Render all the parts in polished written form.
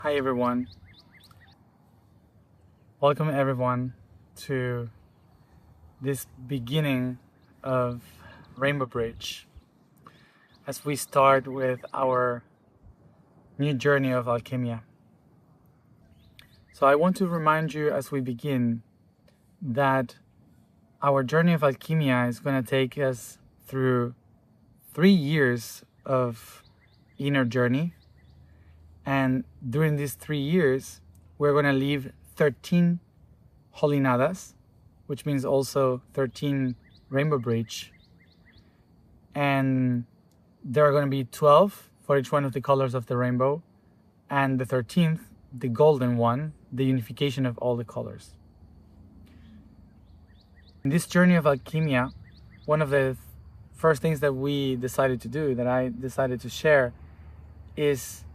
Hi everyone. Welcome everyone to this beginning of Rainbow Bridge as we start with our new journey of alchemia. So I want to remind you as we begin that our journey of alchemia is going to take us through 3 years of inner journey, and during these 3 years we're going to leave 13 Holinadas, which means also 13 Rainbow Bridge, and there are going to be 12 for each one of the colors of the rainbow, and the 13th, the golden one, the unification of all the colors. In this journey of alchemia, one of the first things that we decided to do, that I decided to share, is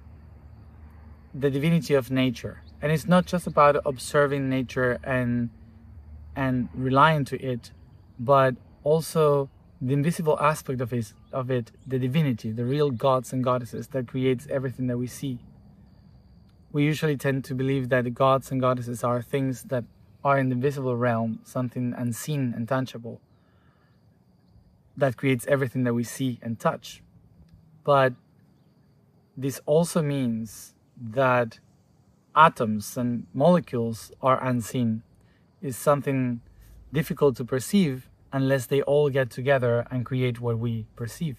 the divinity of nature. And it's not just about observing nature and relying to it, but also the invisible aspect of it, the divinity, the real gods and goddesses that creates everything that we see. We usually tend to believe that the gods and goddesses are things that are in the invisible realm, something unseen and tangible, that creates everything that we see and touch. But this also means that atoms and molecules are unseen, is something difficult to perceive unless they all get together and create what we perceive.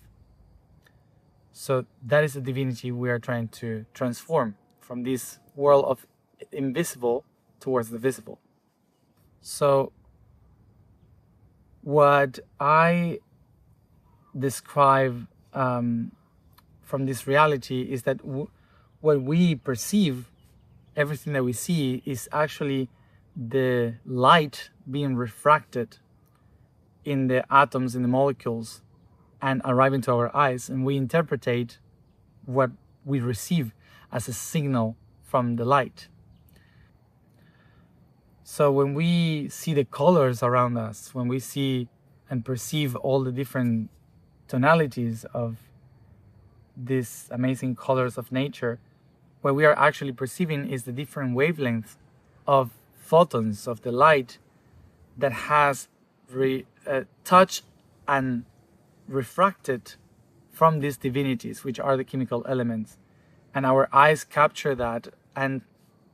So that is the divinity we are trying to transform from this world of invisible towards the visible. So what I describe from this reality is that what we perceive, everything that we see, is actually the light being refracted in the atoms, in the molecules, and arriving to our eyes, and we interpret what we receive as a signal from the light. So when we see the colors around us, when we see and perceive all the different tonalities of these amazing colors of nature, what we are actually perceiving is the different wavelengths of photons of the light that has touched and refracted from these divinities, which are the chemical elements. And our eyes capture that and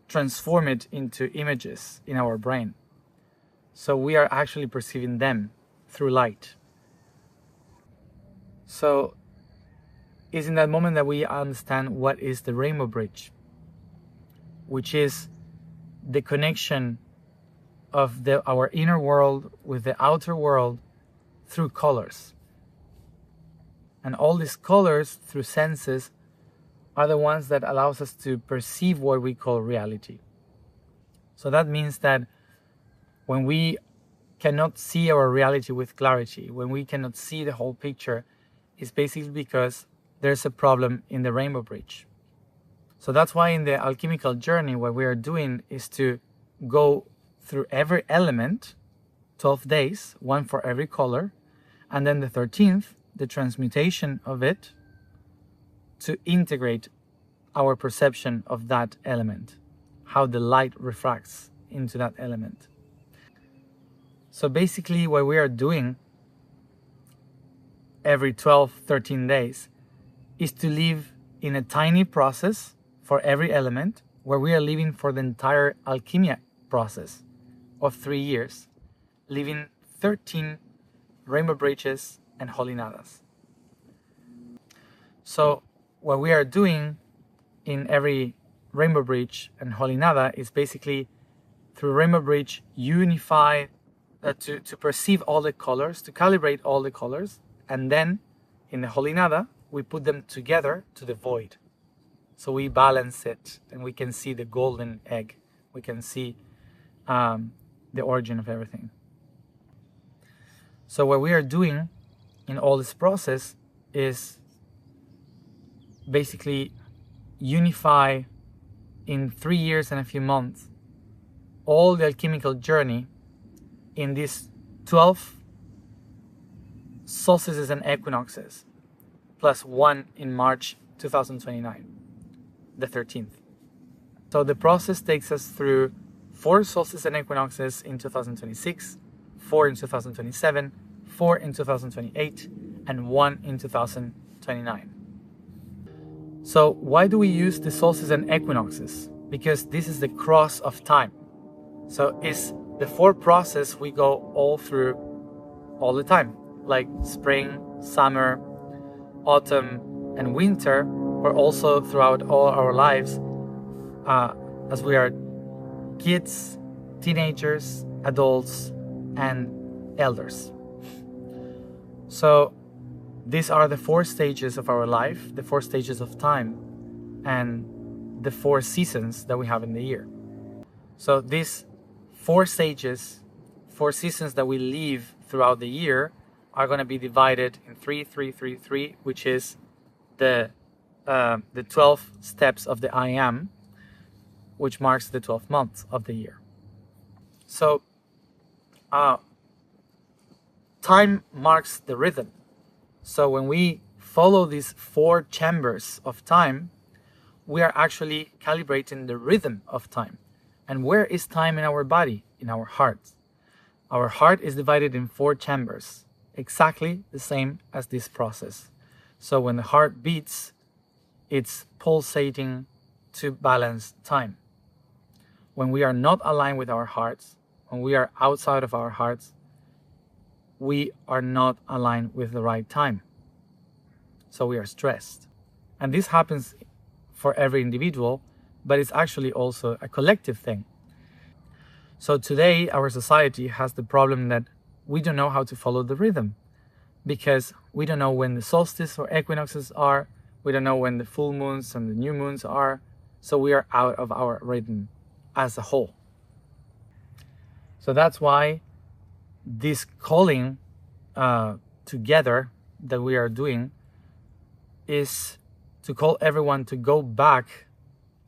transform it into images in our brain. So we are actually perceiving them through light. So it's in that moment that we understand what is the Rainbow Bridge, which is the connection of our inner world with the outer world through colors. And all these colors through senses are the ones that allows us to perceive what we call reality. So that means that when we cannot see our reality with clarity, when we cannot see the whole picture, it's basically because there's a problem in the Rainbow Bridge. So that's why in the alchemical journey, what we are doing is to go through every element, 12 days, one for every color, and then the 13th, the transmutation of it, to integrate our perception of that element, how the light refracts into that element. So basically what we are doing every 12, 13 days is to live in a tiny process for every element, where we are living for the entire alchemia process of 3 years, living 13 Rainbow Bridges and Holinadas. So what we are doing in every Rainbow Bridge and Holinada is basically through Rainbow Bridge unify, to perceive all the colors, to calibrate all the colors, and then in the Holinada we put them together to the void. So we balance it and we can see the golden egg. We can see the origin of everything. So what we are doing in all this process is basically unify in 3 years and a few months all the alchemical journey in these 12 solstices and equinoxes, plus one in March 2029, the 13th. So the process takes us through 4 solstices and equinoxes in 2026, 4 in 2027, 4 in 2028, and 1 in 2029. So why do we use the solstices and equinoxes? Because this is the cross of time. So it's the 4 process we go all through all the time, like spring, summer, autumn, and winter, or also throughout all our lives, as we are kids, teenagers, adults, and elders. So these are the 4 stages of our life, the 4 stages of time, and the 4 seasons that we have in the year. So these 4 stages, 4 seasons that we live throughout the year are going to be divided in 3, 3, 3, 3, which is the 12 steps of the I Am, which marks the 12th month of the year. So time marks the rhythm. So when we follow these 4 chambers of time, we are actually calibrating the rhythm of time. And where is time in our body? In our heart. Our heart is divided in 4 chambers, exactly the same as this process. So when the heart beats, it's pulsating to balance time. When we are not aligned with our hearts, when we are outside of our hearts, we are not aligned with the right time. So we are stressed. And this happens for every individual, but it's actually also a collective thing. So today, our society has the problem that we don't know how to follow the rhythm, because we don't know when the solstice or equinoxes are, we don't know when the full moons and the new moons are, so we are out of our rhythm as a whole. So that's why this calling together that we are doing is to call everyone to go back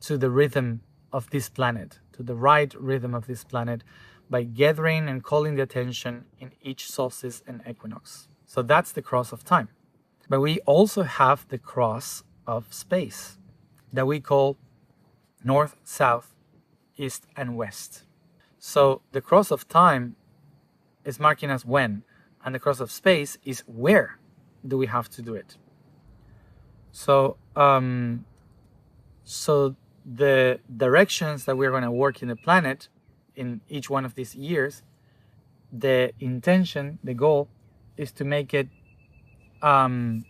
to the rhythm of this planet, to the right rhythm of this planet, by gathering and calling the attention in each solstice and equinox. So that's the cross of time. But we also have the cross of space that we call north, south, east, and west. So the cross of time is marking us when, and the cross of space is where do we have to do it. So the directions that we're going to work in the planet in each one of these years, the intention, the goal is to make it the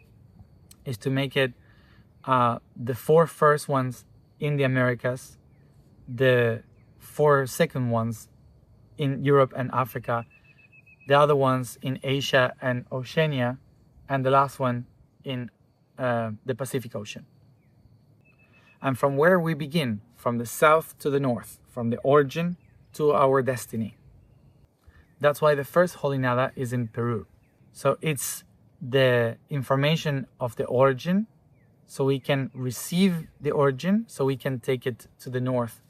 4 first ones in the Americas, the 4 second ones in Europe and Africa, the other ones in Asia and Oceania, and the last one in the Pacific Ocean. And from where we begin, from the south to the north, from the origin to our destiny. That's why the first Holy Nada is in Peru. So it's the information of the origin, so we can receive the origin, so we can take it to the north,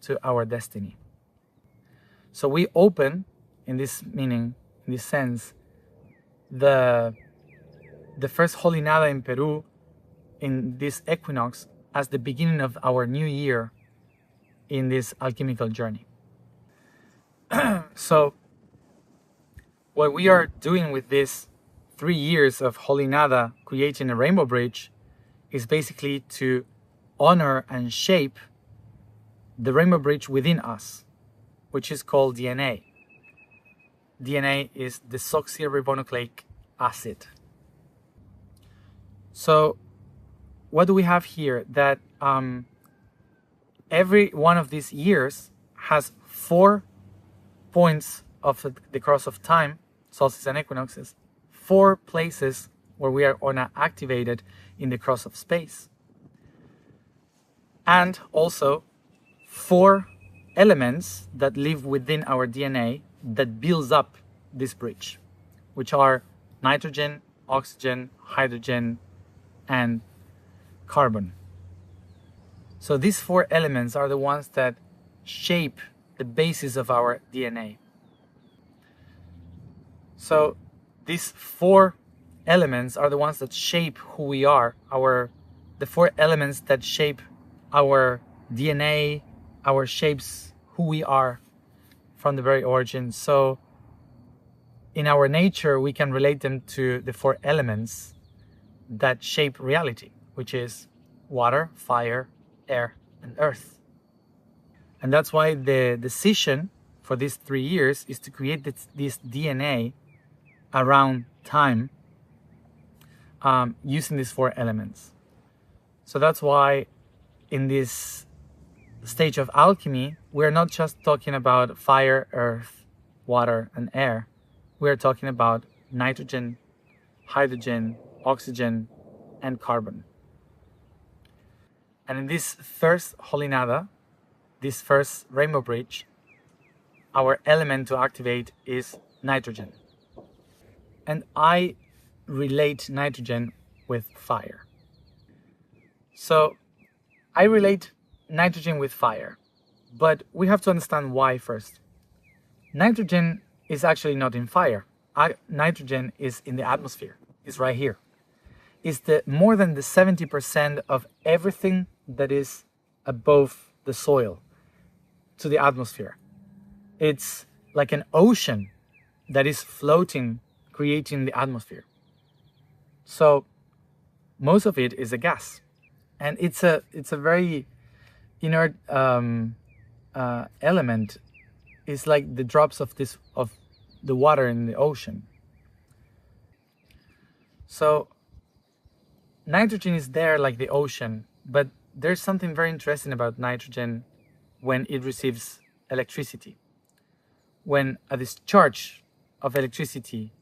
to our destiny. So we open, in this meaning, in this sense, the first Holy Nada in Peru, in this equinox, as the beginning of our new year in this alchemical journey. So what we are doing with this 3 years of Holy Nada, creating a rainbow bridge, is basically to honor and shape the rainbow bridge within us, which is called DNA. DNA is desoxyribonucleic acid. So what do we have here? That every one of these years has 4 points of the cross of time, solstices and equinoxes, 4 places where we are gonna activate it in the cross of space. And also 4 elements that live within our DNA that builds up this bridge, which are nitrogen, oxygen, hydrogen, and carbon. So these 4 elements are the ones that shape the basis of our DNA. So these 4 elements are the ones that shape who we are, the 4 elements that shape our DNA, our shapes who we are from the very origin. So in our nature, we can relate them to the 4 elements that shape reality, which is water, fire, air, and earth. And that's why the decision for these 3 years is to create this DNA around time using these 4 elements. So that's why in this stage of alchemy, we're not just talking about fire, earth, water, and air. We're talking about nitrogen, hydrogen, oxygen, and carbon. And in this first Holinada, this first rainbow bridge, our element to activate is nitrogen. And I relate nitrogen with fire. So I relate nitrogen with fire, but we have to understand why first. Nitrogen is actually not in fire. Nitrogen is in the atmosphere. It's right here. It's more than the 70% of everything that is above the soil to the atmosphere. It's like an ocean that is floating, creating the atmosphere. So most of it is a gas, and it's a very inert element. Is like the drops of the water in the ocean. So nitrogen is there like the ocean, but there's something very interesting about nitrogen when it receives electricity. When a discharge of electricity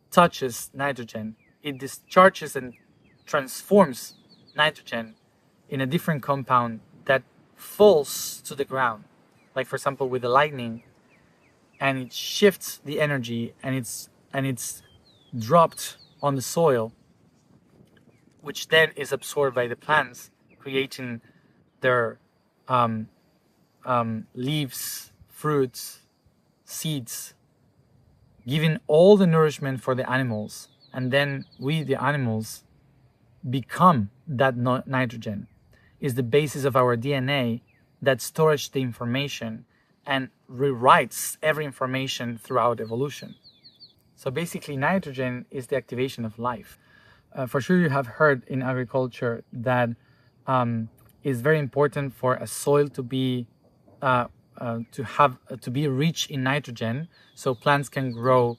touches nitrogen, it discharges and transforms nitrogen in a different compound that falls to the ground. Like for example with the lightning, and it shifts the energy and it's dropped on the soil, which then is absorbed by the plants, creating their leaves, fruits, seeds, giving all the nourishment for the animals, and then we, the animals, become that nitrogen. Is the basis of our DNA that stores the information and rewrites every information throughout evolution. So basically nitrogen is the activation of life. For sure you have heard in agriculture that it's very important for a soil to be rich in nitrogen, so plants can grow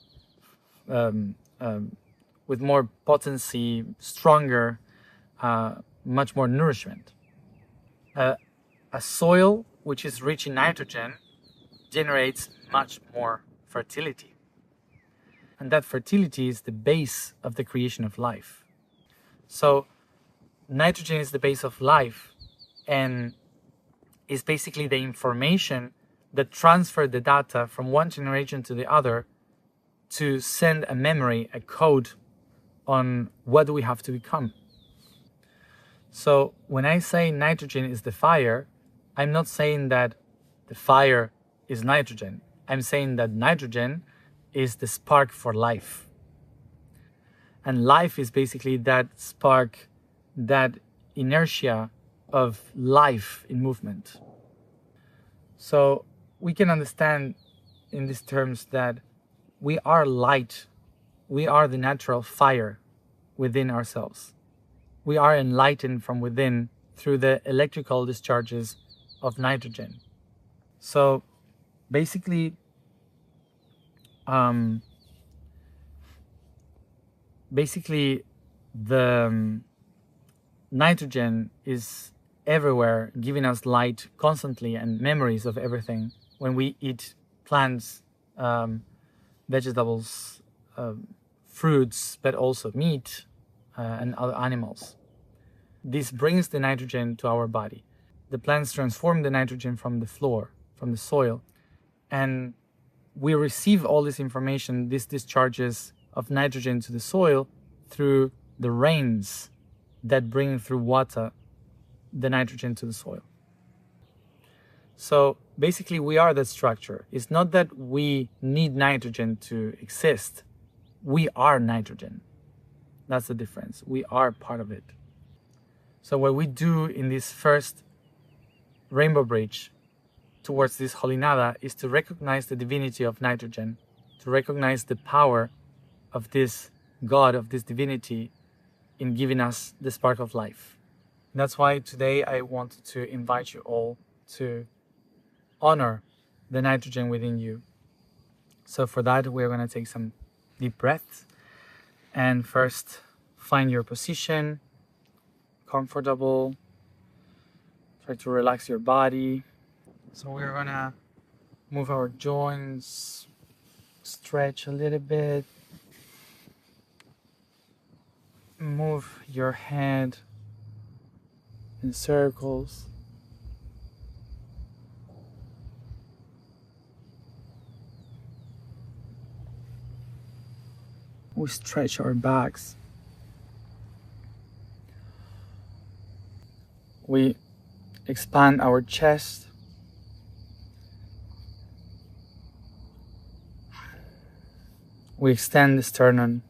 with more potency, stronger, much more nourishment. A soil which is rich in nitrogen generates much more fertility. And that fertility is the base of the creation of life. So nitrogen is the base of life and is basically the information that transfers the data from one generation to the other to send a memory, a code on what do we have to become. So when I say nitrogen is the fire, I'm not saying that the fire is nitrogen. I'm saying that nitrogen is the spark for life. And life is basically that spark, that inertia of life in movement. So we can understand in these terms that we are light. We are the natural fire within ourselves. We are enlightened from within through the electrical discharges of nitrogen. So basically, the nitrogen is everywhere, giving us light constantly and memories of everything. When we eat plants, vegetables, fruits, but also meat and other animals. This brings the nitrogen to our body. The plants transform the nitrogen from the floor, from the soil, and we receive all this information, these discharges of nitrogen to the soil through the rains that bring through water the nitrogen to the soil. So basically we are that structure. It's not that we need nitrogen to exist. We are nitrogen. That's the difference. We are part of it. So what we do in this first rainbow bridge towards this holy nada is to recognize the divinity of nitrogen, to recognize the power of this God, of this divinity in giving us the spark of life. And that's why today I wanted to invite you all to honor the nitrogen within you. So for that, we're going to take some deep breaths. And first, find your position, comfortable. Try to relax your body. So we're going to move our joints, stretch a little bit. Move your head in circles. We stretch our backs. We expand our chest. We extend the sternum.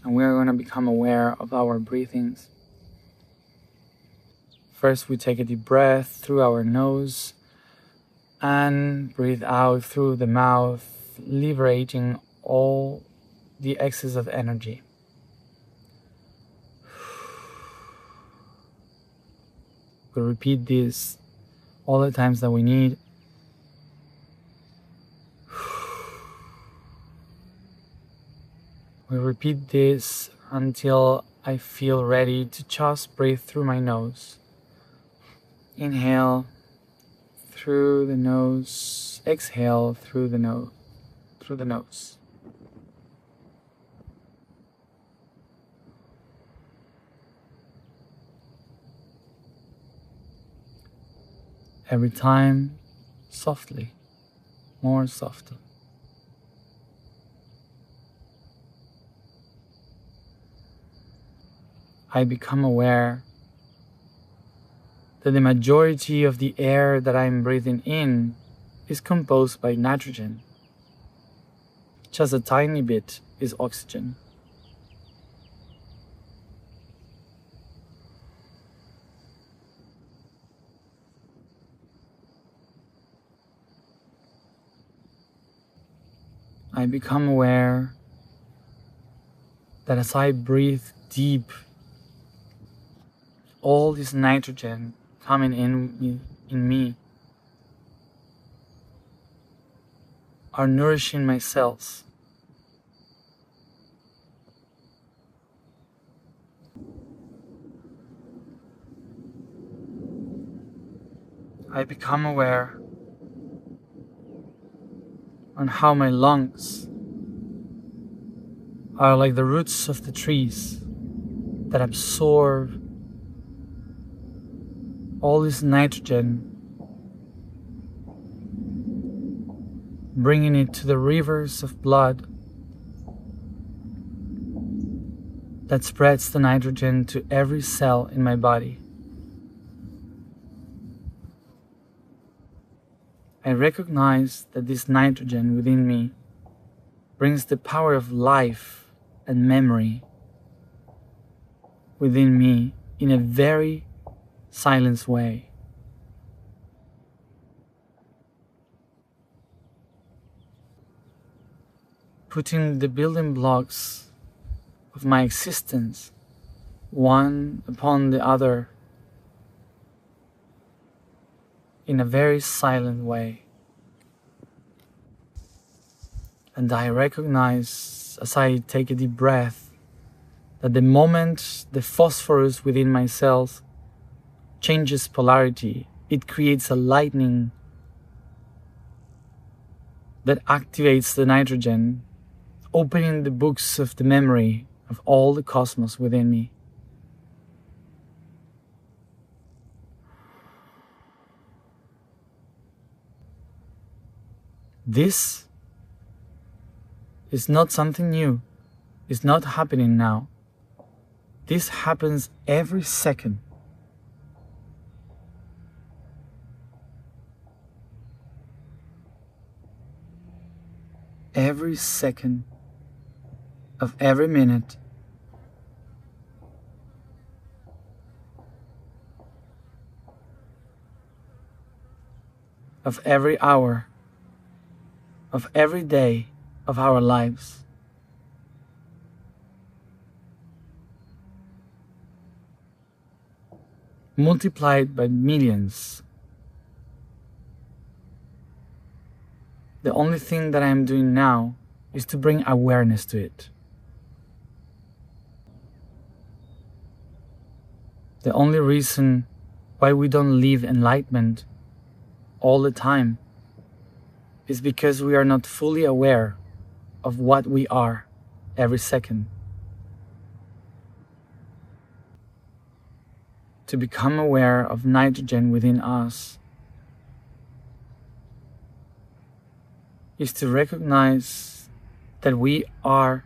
And we are going to become aware of our breathings. First, we take a deep breath through our nose and breathe out through the mouth, liberating all the excess of energy. We repeat this all the times that we need. We repeat this until I feel ready to just breathe through my nose. Inhale through the nose, exhale through the nose. Every time, softly, more softly. I become aware that the majority of the air that I'm breathing in is composed by nitrogen. Just a tiny bit is oxygen. I become aware that as I breathe deep, all this nitrogen coming in me are nourishing my cells. I become aware on how my lungs are like the roots of the trees that absorb all this nitrogen, bringing it to the rivers of blood that spreads the nitrogen to every cell in my body. I recognize that this nitrogen within me brings the power of life and memory within me in a very silent way. Putting the building blocks of my existence one upon the other in a very silent way. And I recognize as I take a deep breath that the moment the phosphorus within my cells changes polarity, it creates a lightning that activates the nitrogen, opening the books of the memory of all the cosmos within me. This is not something new. It's not happening now. This happens every second. Every second of every minute. of every hour, of every day of our lives. Multiplied by millions. The only thing that I am doing now is to bring awareness to it. The only reason why we don't live enlightenment all the time is because we are not fully aware of what we are every second. To become aware of nitrogen within us is to recognize that we are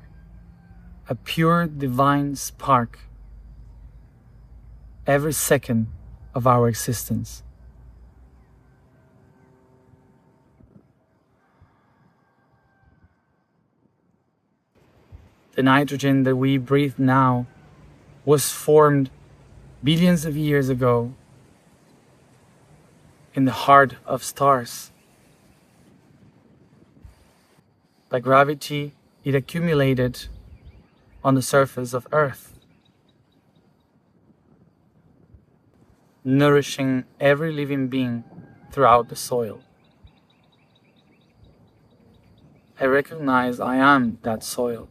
a pure divine spark every second of our existence. The nitrogen that we breathe now was formed billions of years ago in the heart of stars. By gravity, it accumulated on the surface of Earth, nourishing every living being throughout the soil. I recognize I am that soil,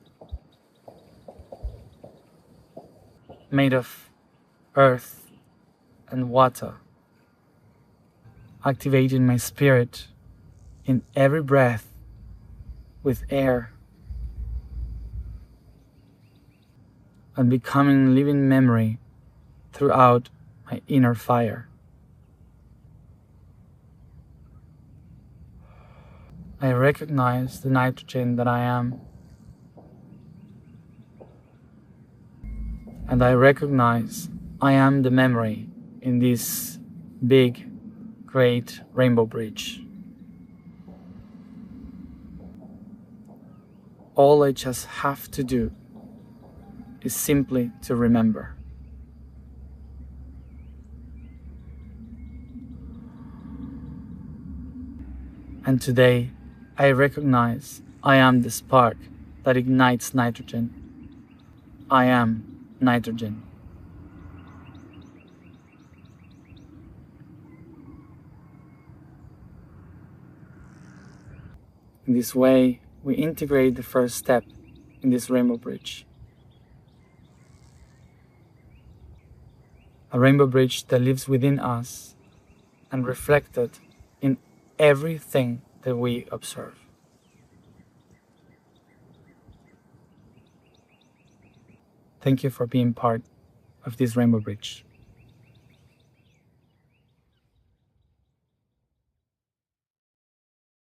made of earth and water, activating my spirit in every breath with air and becoming living memory throughout my inner fire. I recognize the nitrogen that I am, and I recognize I am the memory in this big, great rainbow bridge. All I just have to do is simply to remember. And today, I recognize I am the spark that ignites nitrogen. I am nitrogen. In this way, we integrate the first step in this rainbow bridge. A rainbow bridge that lives within us and reflected in everything that we observe. Thank you for being part of this rainbow bridge.